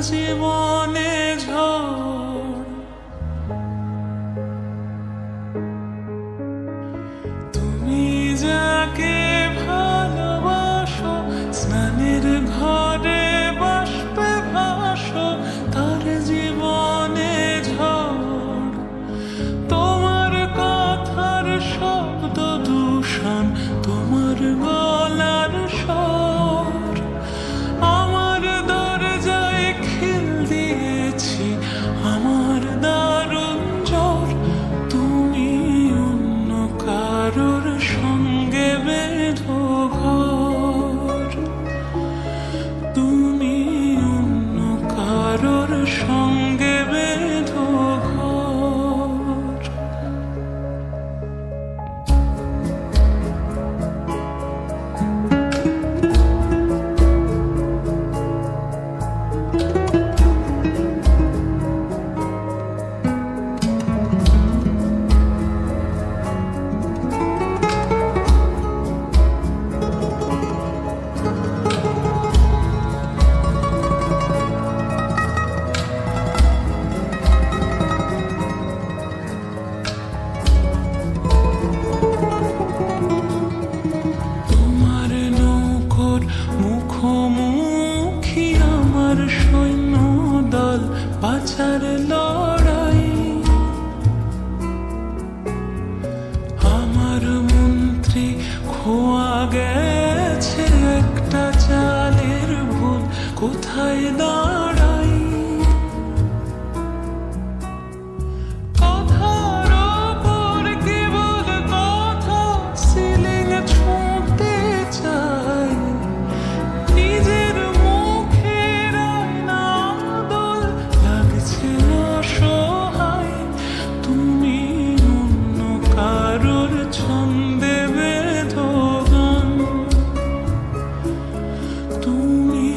জীবনে ঝড়। তুমি যাকে ভালোবাসো, স্নানের ঘরে বাষ্পে ভাসো, তার জীবনে ঝড়। তোমার কথার শব্দ দূষণ, তোমার গলার স্বর। আমার দরজায় খিল দিয়েছি, আমার দারুণ জ্বর। তুমি অন্য কারোর সঙ্গে বেঁধো ঘর। তুমি অন্য কারোর সঙ্গে বেঁধো ঘর। তোমার নৌকোর মুখোমুখি আমার সৈন্য দল, বাঁচার লড়াই। আমার মন্ত্রী খোয়া গেছে একটা চালের ভুল, কোথায় দাঁড়াই। কথার ওপর কেবল কথা, সিলিং ছুঁতে চাই। নিজের মুখের আয়না দোল লাগছে অসহায়। তুমি অন্য কারোর ছন্দে বেঁধো গান। তুমি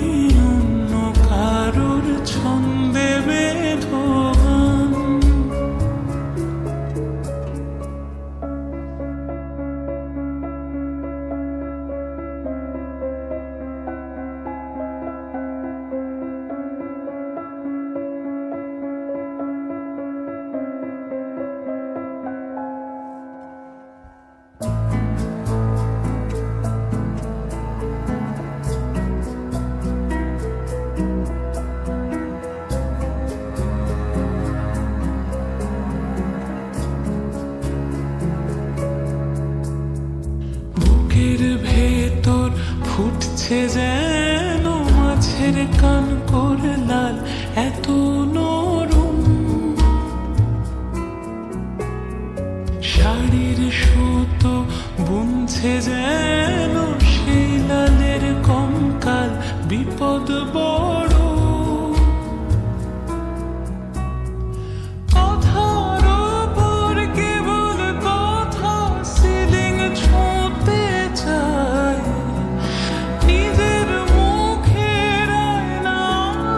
অন্য কারোর ছন্দে বেঁধো গান। বুকের ভেতর ফুটছে যেন মাছের কান করে লাল, এত নরম। শাড়ির সুতো বুনছে যেন সেই লালের কঙ্কাল, বিপদ বড়। কথার ওপর কেবল কথা, সিলিং ছুঁতে চাই। নিজের মুখের আয়না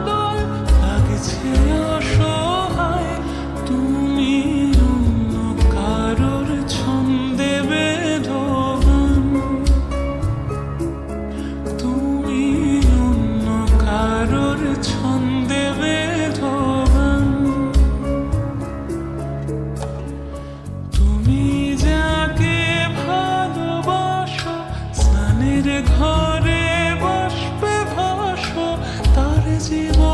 দোল লাগছে অসহায়। তুমি অন্য কারোর ছন্দে বেঁধো গান। তুমি অন্য কারোর ছন্দে বেঁধো গান। তুমি যাকে ভালোবাসো, স্নানের ঘরে বাষ্পে ভাসো, তার জীবন